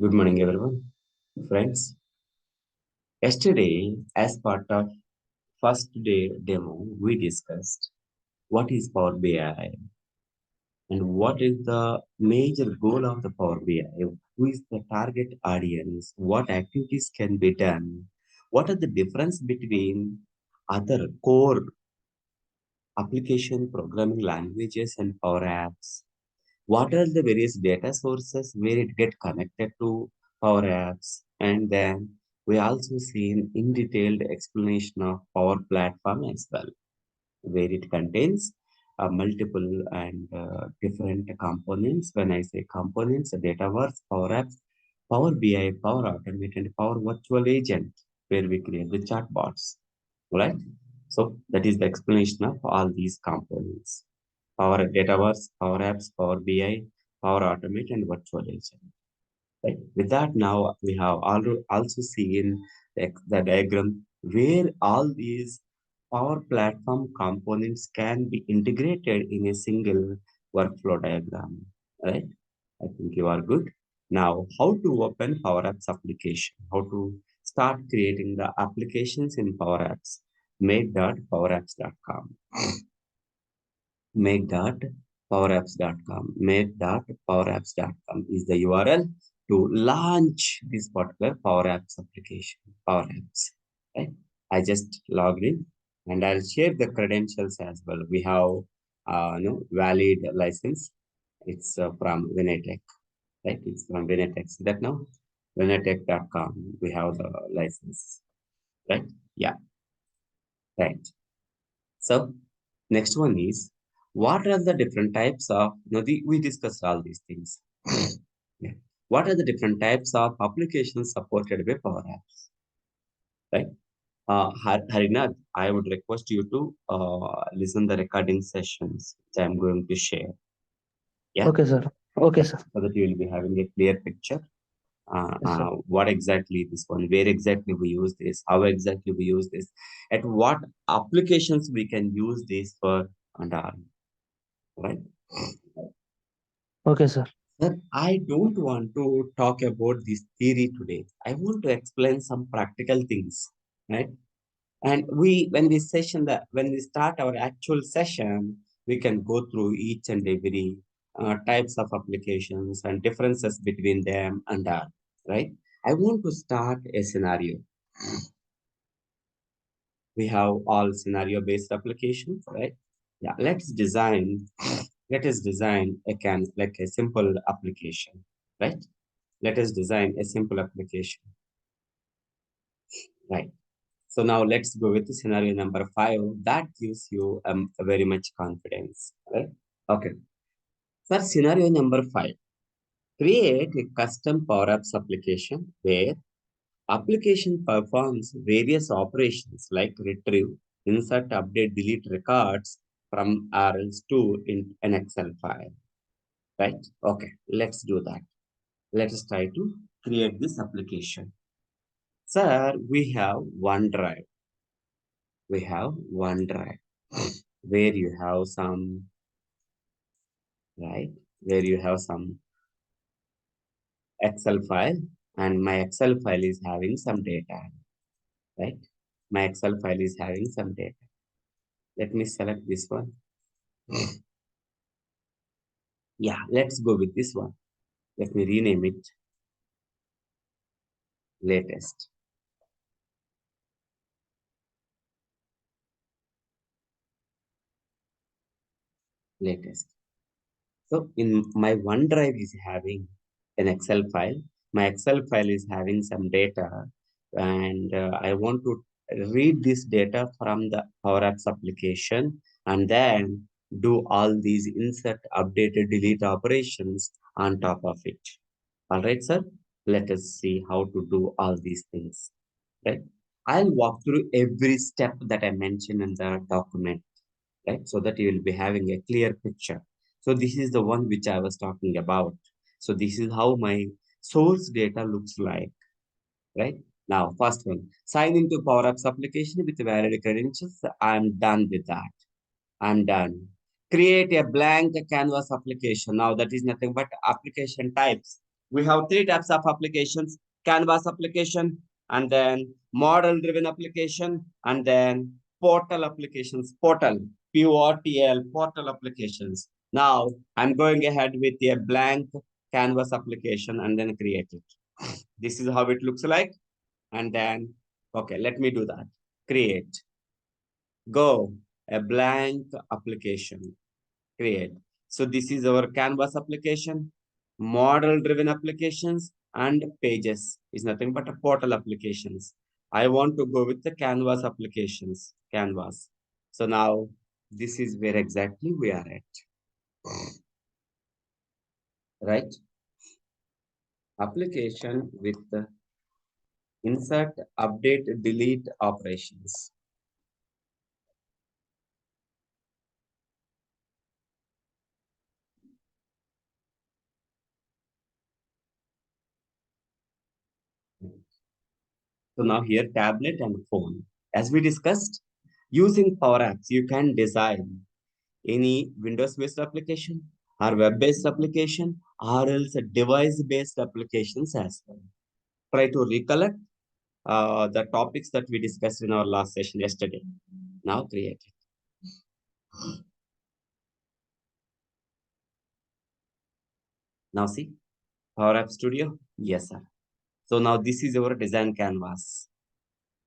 Good morning, everyone. Friends, yesterday, as part of first day demo, we discussed what is Power BI and what is the major goal of the Power BI, who is the target audience, what activities can be done, what are the difference between other core application programming languages and Power Apps, what are the various data sources where it get connected to Power Apps, and then we also seen in detailed explanation of Power Platform as well, where it contains multiple and different components. When I say components, Dataverse, Power Apps, Power BI, Power Automate, and Power Virtual Agent, where we create the chatbots, right? So that is the explanation of all these components. Power Dataverse, Power Apps, Power BI, Power Automate, and Virtual Agent. Right? With that, now we have also seen the diagram where all these Power Platform components can be integrated in a single workflow diagram. Right? I think you are good. Now, how to open Power Apps application? How to start creating the applications in Power Apps? Make.powerapps.com. Make.powerapps.com is the URL to launch this particular Power Apps application. Power Apps. Right? I just logged in and I'll share the credentials as well. We have valid license. It's from Vinay, right? It's from Vinay. See that now? Vinaytech.com. We have the license, right? Yeah, right. So next one is what are the different types of we discussed all these things. Yeah. What are the different types of applications supported by Power Apps? Right? Harinath, I would request you to listen the recording sessions which I'm going to share. Yeah, Okay, sir. Okay, right. sir. So that you will be having a clear picture. Yes, sir. What exactly this one, where exactly we use this, how exactly we use this, at what applications we can use this for, and all. Right? Okay, sir. Sir, I don't want to talk about this theory today. I want to explain some practical things, right? And when we when we start our actual session, we can go through each and every types of applications and differences between them and all, right? I want to start a scenario. We have all scenario based applications, right? Yeah, let us design like a simple application, right? Let us design a simple application, right? So now let's go with the scenario number 5. That gives you very much confidence, right? Okay. For scenario number 5, create a custom Power Apps application where application performs various operations like retrieve, insert, update, delete records from RLs2 in an Excel file, right? Okay, let's do that. Let us try to create this application. Sir, we have OneDrive. We have OneDrive where you have some, right? Where you have some Excel file, and my Excel file is having some data, right? My Excel file is having some data. Let me select this one. Yeah, let's go with this one. Let me rename it latest. Latest. So in my OneDrive is having an Excel file. My Excel file is having some data, and I want to read this data from the Power Apps application and then do all these insert, update, delete operations on top of it. All right, sir. Let us see how to do all these things. Right. I'll walk through every step that I mentioned in the document, right? So that you will be having a clear picture. So this is the one which I was talking about. So this is how my source data looks like, right? Now, first one, sign into Power Apps application with valid credentials. I'm done with that. I'm done. Create a blank canvas application. Now that is nothing but application types. We have three types of applications: Canvas application, and then model driven application, and then portal applications. Portal, portal applications. Now I'm going ahead with a blank Canvas application and then create it. This is how it looks like. And then, okay, let me do that. Create, go, a blank application, create. So this is our Canvas application, model driven applications, and pages is nothing but a portal applications. I want to go with the Canvas applications, Canvas. So now this is where exactly we are at, right? Application with the insert, update, delete operations. So now here tablet and phone. As we discussed, using Power Apps, you can design any Windows-based application or web-based application or else a device-based applications as well. Try to recollect the topics that we discussed in our last session yesterday. Now create it. Now see, Power App Studio. Yes, sir. So now this is your design canvas.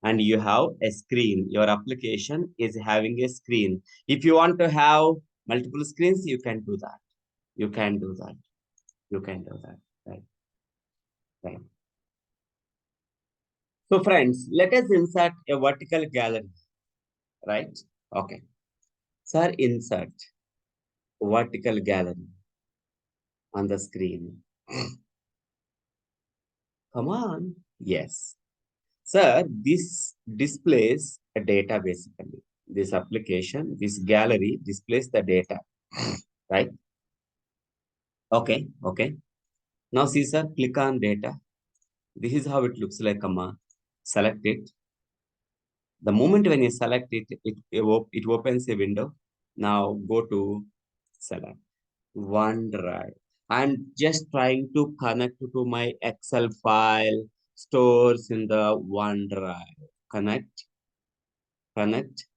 And you have a screen. Your application is having a screen. If you want to have multiple screens, you can do that. You can do that. You can do that. Right. Right. So friends, let us insert a vertical gallery, right? Okay. Sir, insert vertical gallery on the screen. Come on. Yes. Sir, this displays a data basically. This application, this gallery displays the data, right? Okay. Okay. Now see, sir, click on data. This is how it looks like, comma. Select it. The moment when you select it, it opens a window. Now go to select OneDrive. I'm just trying to connect to my Excel file stores in the OneDrive. Connect, connect.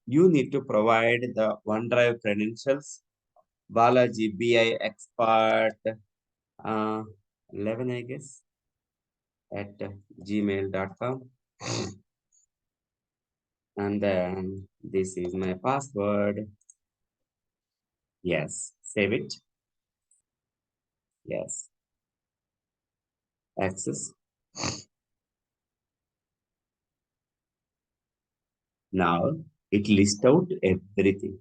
You need to provide the OneDrive credentials. Balaji BI expert 11, I guess, at gmail.com. And then this is my password. Yes, save it. Yes, access. Now it lists out everything.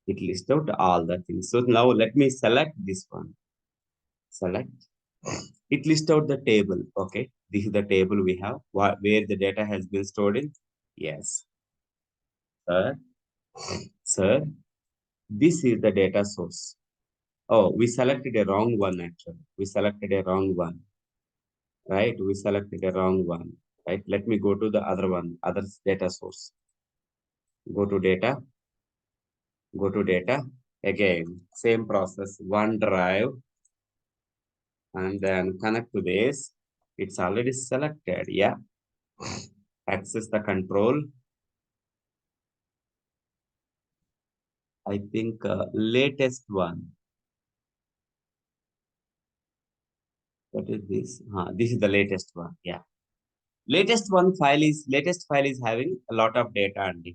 It lists out all the things. So now let me select this one. Select. It lists out the table. Okay, this is the table we have where the data has been stored in. Yes, sir. Sir, this is the data source. Oh, we selected a wrong one actually. We selected a wrong one. Right? We selected a wrong one. Right? Let me go to the other one, other data source. Go to data. Go to data. Again, same process. OneDrive and then connect to this. It's already selected. Yeah. Access the control. I think latest one. What is this? This is the latest one. Yeah. Latest file is having a lot of data and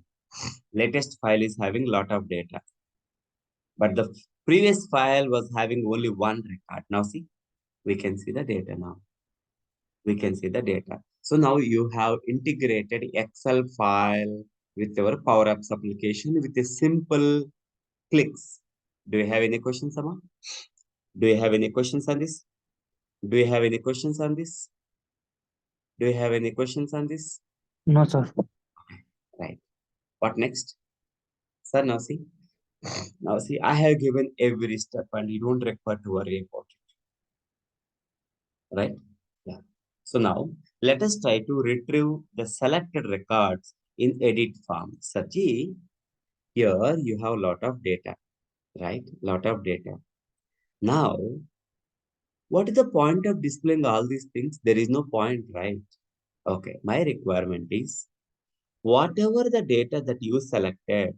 latest file is having a lot of data. But the previous file was having only one record. Now see, we can see the data now. We can see the data. So now you have integrated Excel file with your Power Apps application with a simple clicks. Do you have any questions, Amma? Do you have any questions on this? Do you have any questions on this? Do you have any questions on this? No, sir. Right. What next? Sir, now see, I have given every step and you don't require to worry about it, right? Yeah. So now let us try to retrieve the selected records in edit form. Saji, here you have lot of data, right? Lot of data. Now, What is the point of displaying all these things? There is no point, right? Okay, my requirement is whatever the data that you selected,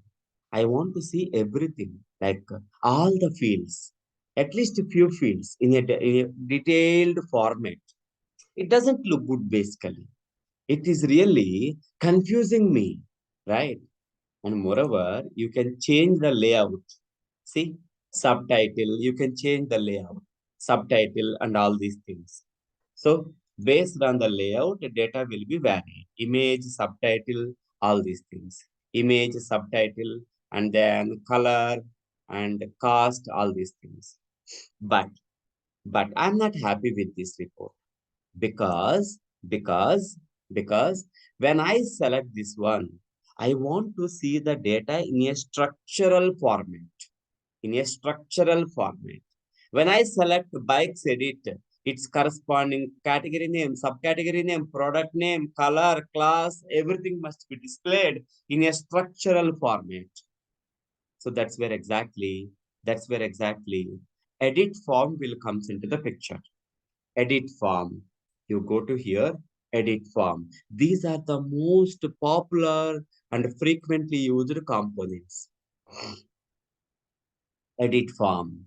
I want to see everything, like all the fields, at least a few fields in a detailed format. It doesn't look good basically. It is really confusing me, right? And moreover, you can change the layout. See, subtitle, you can change the layout, subtitle, and all these things. So, based on the layout, the data will be varied. Image, subtitle, all these things. Image, subtitle, and then color and cost, all these things. But but I'm not happy with this report because because because when I select this one, I want to see the data in a structural format. In a structural format. When I select bikes edit, its corresponding category name, subcategory name, product name, color, class, everything must be displayed in a structural format. So that's where exactly edit form will comes into the picture. Edit form. You go to here, edit form. These are the most popular and frequently used components. Edit form.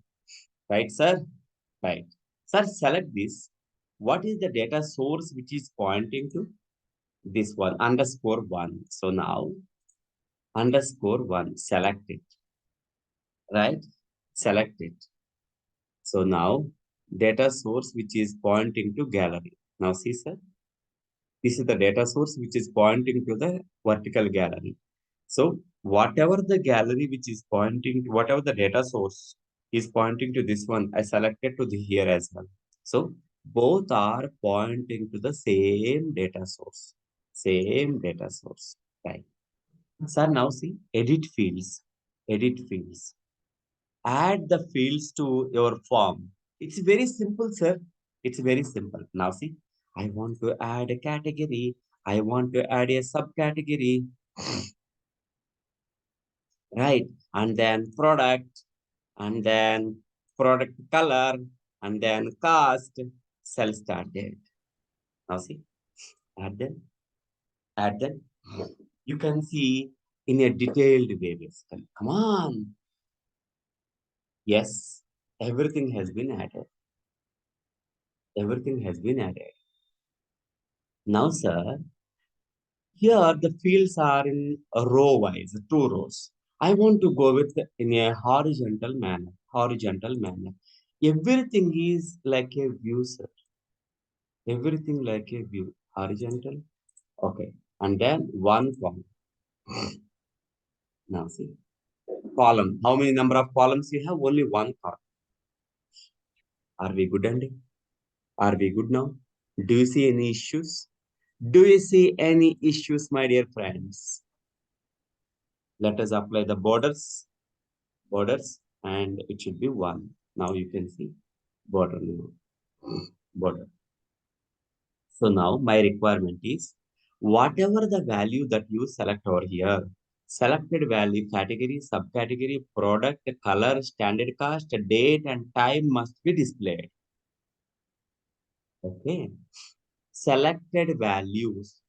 Right, sir? Right. Sir, select this. What is the data source which is pointing to? This one, underscore one. So now, underscore one, select it. Right? Select it. So now, data source which is pointing to gallery. Now see, sir, this is the data source which is pointing to the vertical gallery. So whatever the gallery which is pointing, whatever the data source is pointing to this one, I selected to the here as well. So both are pointing to the same data source. Same data source. Right. Sir, now see, edit fields. Edit fields. Add the fields to your form. It's very simple, sir. It's very simple. Now see, I want to add a category. I want to add a subcategory. Right? And then product, and then product color, and then cost, sell start date. Now see, add them, add them. You can see in a detailed way, basically. Come on. Yes, everything has been added. Everything has been added. Now, sir, here the fields are in a row wise, two rows. I want to go with in a horizontal manner. Horizontal manner. Everything is like a view, sir. Everything like a view. Horizontal. Okay. And then one column. Now see. Column. How many number of columns you have? Only one column. Are we good, Andy? Are we good now? Do you see any issues? Do you see any issues, my dear friends? Let us apply the borders, and it should be one. Now you can see border now. Border. So now my requirement is whatever the value that you select over here, selected value category, subcategory, product, color, standard cost, date, and time must be displayed. Okay. Selected values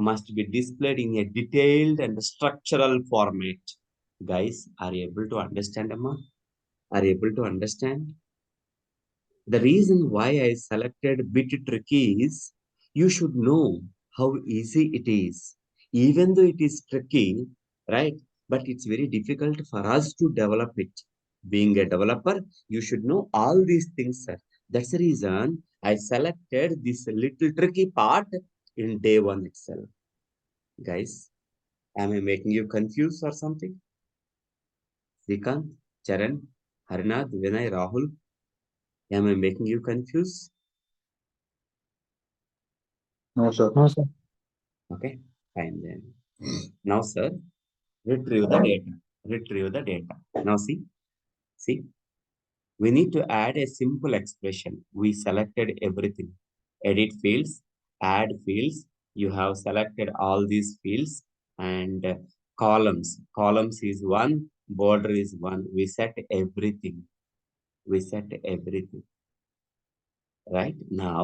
must be displayed in a detailed and structural format. Guys, are you able to understand, Amma? Are you able to understand? The reason why I selected bit tricky is you should know how easy it is. Even though it is tricky, right? But it's very difficult for us to develop it. Being a developer, you should know all these things, sir. That's the reason I selected this little tricky part in day one itself. Guys, am I making you confused or something? Srikant, Charan, Harinath, Vinay, Rahul, am I making you confused? No, sir. No, sir. Okay, fine then. Now, sir, retrieve the data. Retrieve the data. Now, see, we need to add a simple expression. We selected everything. Edit fields, add fields. You have selected all these fields and columns. Columns is one, border is one. We set everything. We set everything. right? Now,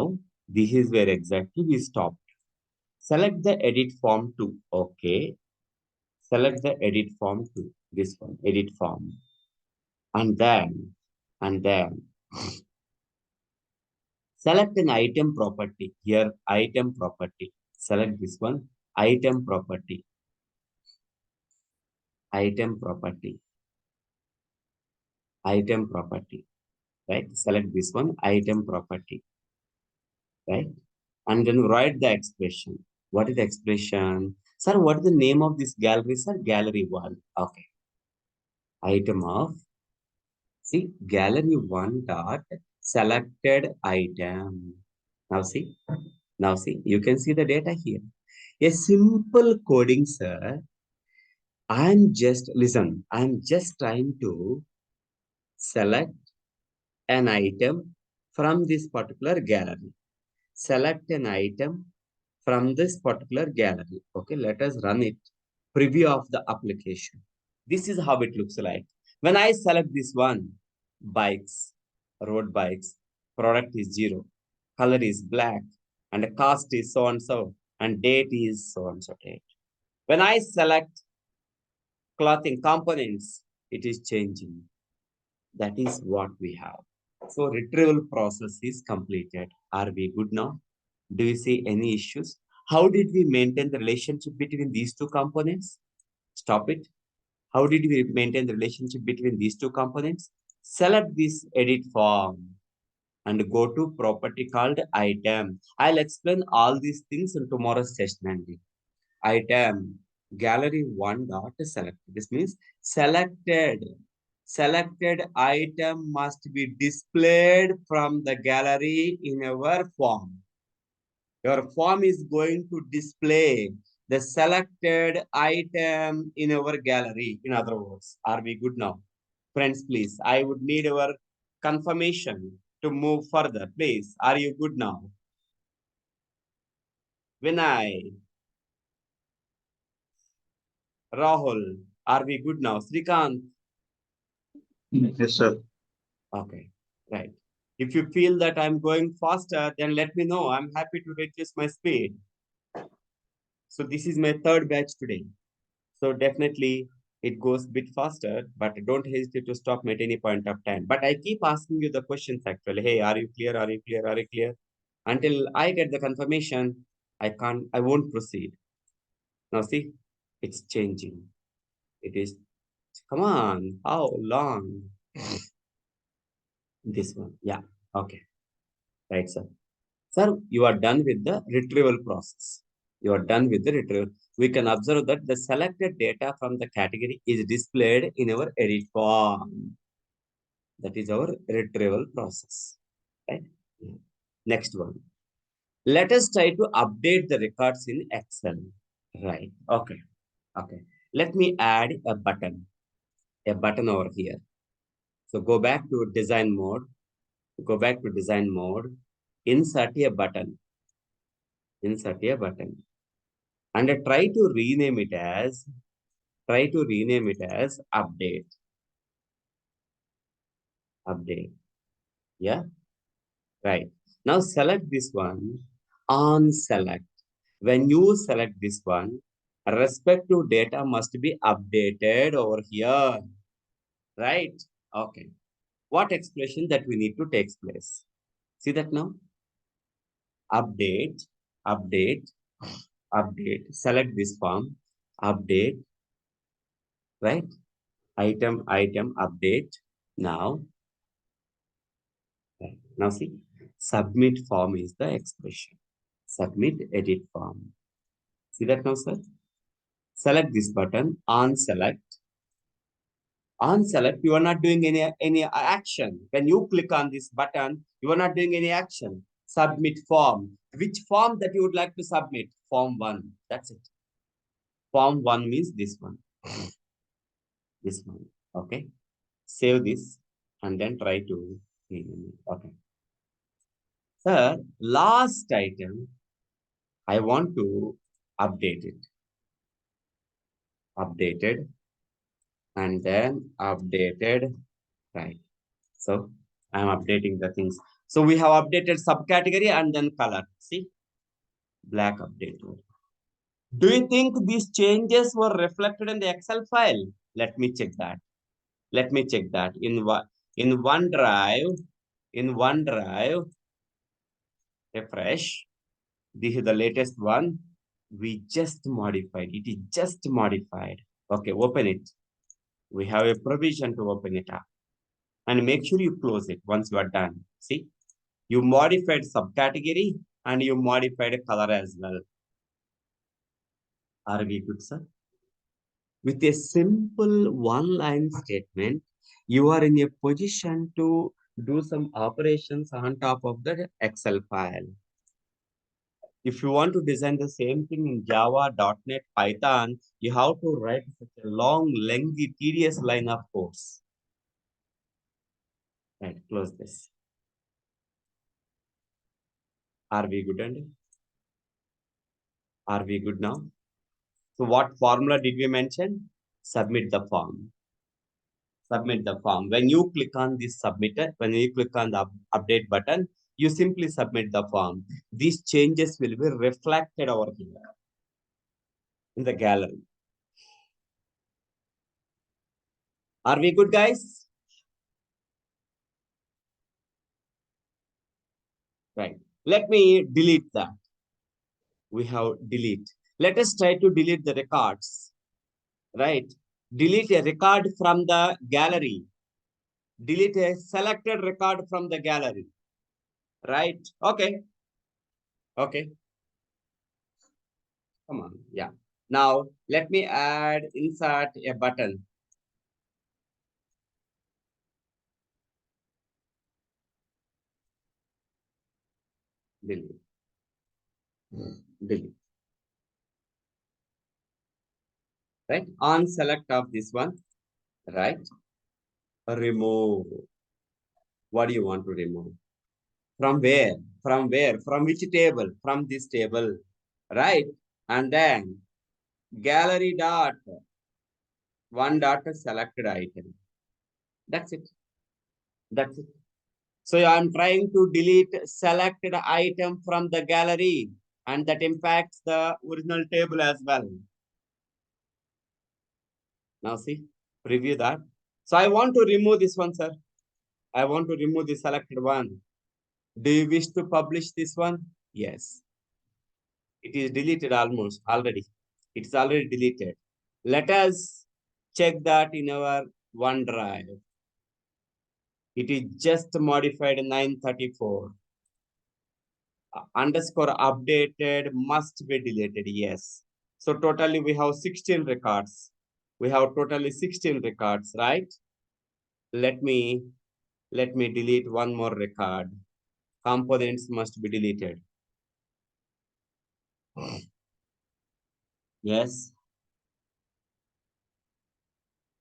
this is where exactly we stop. Select the edit form to, okay. Select the edit form to, this one, edit form. And then select an item property. Here, item property. Select this one, item property, item property, item property, right? Select this one, item property, right? And then write the expression. What is the expression? Sir, what is the name of this gallery, sir? Gallery 1. Okay. Item of, see, gallery 1 dot selected item. Now see, now see, you can see the data here. A simple coding, sir. I'm just trying to select an item from this particular gallery. Select an item from this particular gallery. Okay, let us run it. Preview of the application. This is how it looks like. When I select this one, bikes, road bikes, product is 0, color is black, and the cost is so and so, and date is so and so date. When I select clothing components, it is changing. That is what we have. So retrieval process is completed. Are we good now? Do you see any issues? How did we maintain the relationship between these two components? Stop it. How did we maintain the relationship between these two components? Select this edit form and go to property called item. I'll explain all these things in tomorrow's session only. Item, gallery 1 dot select. This means selected item must be displayed from the gallery in our form. Your form is going to display the selected item in our gallery. In other words, are we good now? Friends, please, I would need our confirmation to move further. Please, are you good now? Vinay, Rahul, are we good now? Srikant, Yes, sir. okay, right. If you feel that I'm going faster, then let me know. I'm happy to reduce my speed. So this is my third batch today. So definitely it goes a bit faster, but don't hesitate to stop me at any point of time. But I keep asking you the questions actually. Hey, are you clear? Are you clear? Are you clear? Until I get the confirmation, I won't proceed. Now see, it's changing. It is, come on, how long? This one. Yeah. Okay. Right, sir. Sir, you are done with the retrieval process. You are done with the retrieval. We can observe that the selected data from the category is displayed in our edit form. That is our retrieval process. Right? Yeah. Next one. Let us try to update the records in Excel. Right. Okay. Okay. Let me add a button over here. So go back to design mode. Go back to design mode. Insert a button. Insert a button. And try to rename it as update. Yeah, right. Now select this one on select. When you select this one, respective data must be updated over here, right? Okay. What expression that we need to take place? See that now? Update, update, update. Select this form, update, right? Item, update. Now, right. Now see, submit form is the expression. Submit edit form. See that now, sir? Select this button on select. On select, you are not doing any action. When you click on this button, you are not doing any action. Submit form. Which form that you would like to submit? Form 1. That's it. Form 1 means this one. This one. Okay. Save this and then try to. Okay. Sir, last item, I want to update it. Updated and then updated, right? So I'm updating the things. So we have updated subcategory and then color. See, black updated. Do you think these changes were reflected in the Excel file? Let me check that. Let me check that. In OneDrive, in OneDrive, refresh. This is the latest one. We just modified. It is just modified. Okay, open it. We have a provision to open it up. And make sure you close it once you are done. See, you modified subcategory and you modified color as well. Are we good, sir? With a simple one-line statement, you are in a position to do some operations on top of the Excel file. If you want to design the same thing in Java, .NET, Python, you have to write such a long, lengthy, tedious line of codes. Right, close this. Are we good, and are we good now? So what formula did we mention? Submit the form. Submit the form. When you click on this submitter, when you click on the update button, you simply submit the form. These changes will be reflected over here in the gallery. Are we good, guys? Right. Let me delete that. We have delete. Let us try to delete the records. Right. Delete a record from the gallery. Delete a selected record from the gallery. Right. Okay. Okay. Come on. Yeah. Now let me insert a button. Delete. Delete. Right. On select of this one. Right. Remove. What do you want to remove? From where? From where? From which table? From this table. Right. And then gallery dot one dot selected item. That's it. That's it. So I'm trying to delete selected item from the gallery, and that impacts the original table as well. Now see, preview that. So I want to remove this one, sir. I want to remove the selected one. Do you wish to publish this one? Yes. It is deleted almost already. It's already deleted. Let us check that in our OneDrive. It is just modified 934. Underscore updated must be deleted. Yes. So totally we have 16 records. We have totally 16 records, right? Let me delete one more record. Components must be deleted. Yes.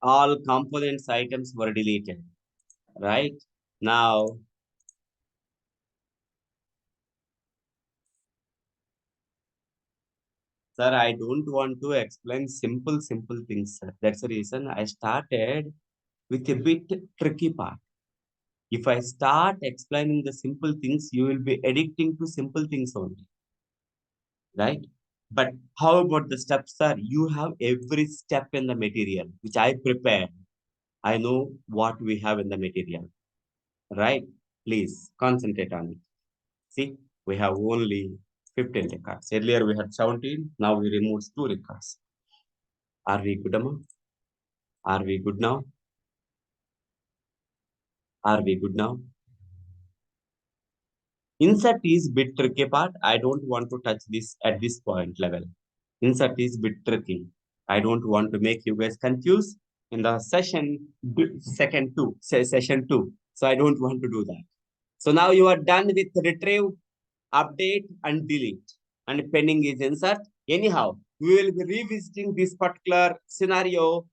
All components items were deleted. Right? Now, sir, I don't want to explain simple things, sir. That's the reason I started with a bit tricky part. If I start explaining the simple things, you will be addicting to simple things only, right? But how about the steps, sir? You have every step in the material, which I prepared. I know what we have in the material, right? Please concentrate on it. See, we have only 15 records. Earlier we had 17. Now we removed 2 records. Are we good, Amma? Are we good now? Are we good now? Insert is bit tricky part. I don't want to touch this at this point level. Insert is bit tricky. I don't want to make you guys confused in the session two. So I don't want to do that. So now you are done with retrieve, update, and delete. And pending is insert. Anyhow, we will be revisiting this particular scenario,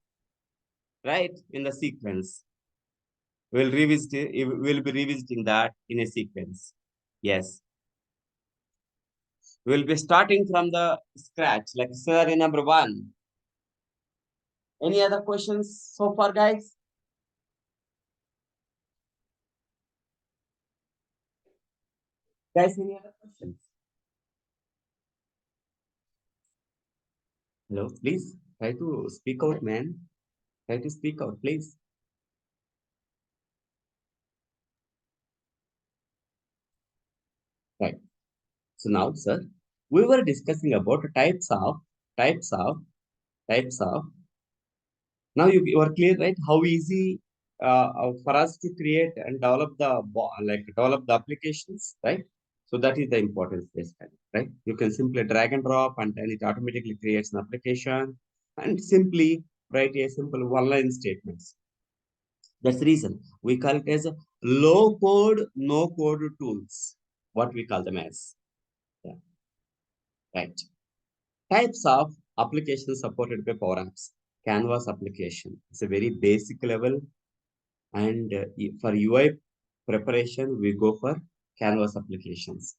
right, in the sequence. We'll be revisiting that in a sequence. Yes. We'll be starting from the scratch, like scenario number 1. Any other questions so far, guys? Guys, any other questions? Hello, please try to speak out, man. Try to speak out, please. Right. So now, sir, we were discussing about types of types of. Now you are clear, right? How easy for us to create and develop develop the applications, right? So that is the importance, basically, right? You can simply drag and drop, and then it automatically creates an application, and simply write a simple one-line statements. That's the reason we call it as low code, no code tools. What we call them as, yeah, right? Types of applications supported by Power Apps. Canvas application. It's a very basic level. And for UI preparation, we go for Canvas applications.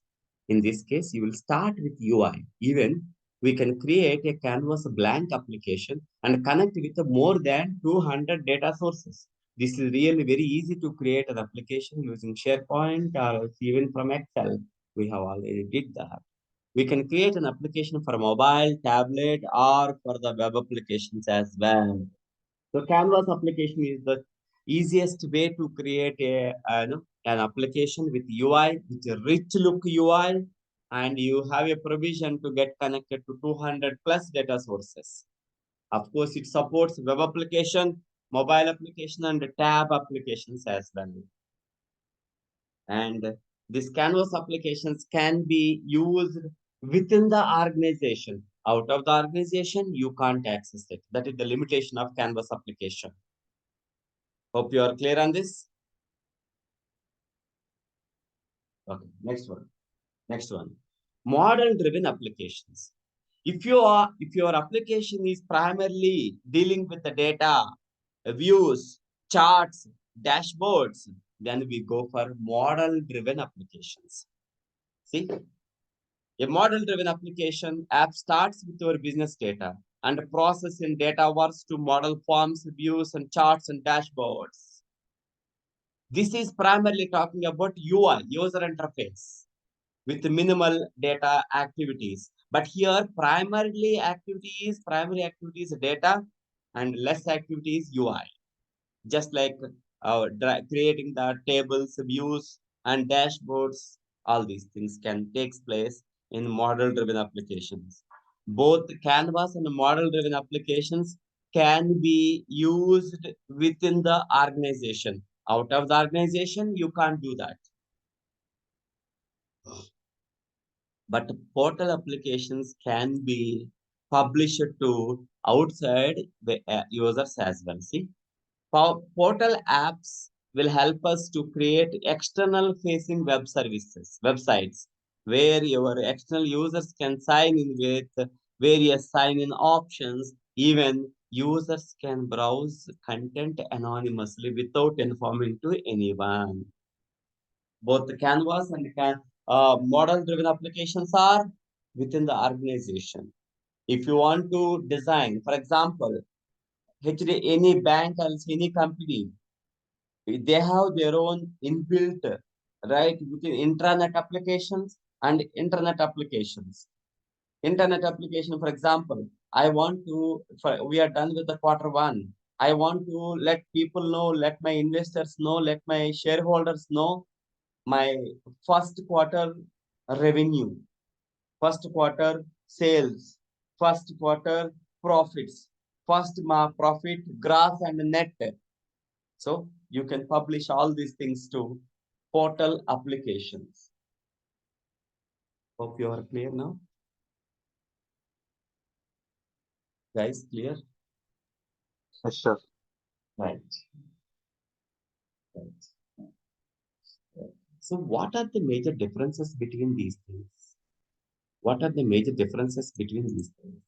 In this case, you will start with UI. Even we can create a Canvas blank application and connect with more than 200 data sources. This is really very easy to create an application using SharePoint or even from Excel. We have already did that. We can create an application for mobile, tablet, or for the web applications as well. So Canvas application is the easiest way to create an application with UI, with a rich look UI, and you have a provision to get connected to 200 plus data sources. Of course, it supports web application, mobile application, and tab applications as well. And these Canvas applications can be used within the organization. Out of the organization, you can't access it. That is the limitation of Canvas application. Hope you are clear on this. Okay, next one. Next one. Model-driven applications. If your application is primarily dealing with the data, views, charts, dashboards, then we go for model-driven applications. See, a model-driven application app starts with your business data and processing data works to model forms, views, and charts and dashboards. This is primarily talking about UI, user interface, with minimal data activities. But here, primary activities data and less activities UI. Just like creating the tables, views, and dashboards, all these things can take place in model-driven applications. Both Canvas and model-driven applications can be used within the organization. Out of the organization, you can't do that. But portal applications can be published to outside the users as well. See, portal apps will help us to create external facing web services, websites, where your external users can sign in with various sign in options. Even users can browse content anonymously without informing to anyone. Both the Canvas and model-driven applications are within the organization. If you want to design, for example, any bank or any company, they have their own inbuilt, right, within intranet applications and internet applications. Internet application, for example, we are done with the quarter one. I want to let people know, let my investors know, let my shareholders know my first quarter revenue, first quarter sales, first quarter profits, profit, gross and net. So you can publish all these things to portal applications. Hope you are clear now. Guys, clear? Yes, sir. Right. Right. Right. So what are the major differences between these things? What are the major differences between these things?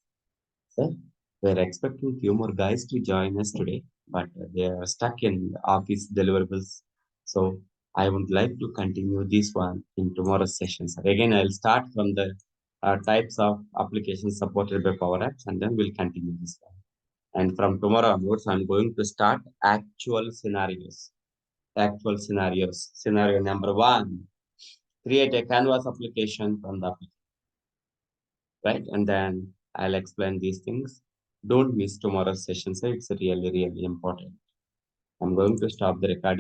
Sir, we're expecting few more guys to join us today, but they are stuck in office deliverables. So I would like to continue this one in tomorrow's session, sir. Again, I'll start from the types of applications supported by Power Apps, and then we'll continue this one. And from tomorrow onwards, I'm going to start actual scenarios. Actual scenarios. Scenario number one. create a canvas application from the application, right? And then I'll explain these things. Don't miss tomorrow's session, so it's really, really important. I'm going to stop the recording.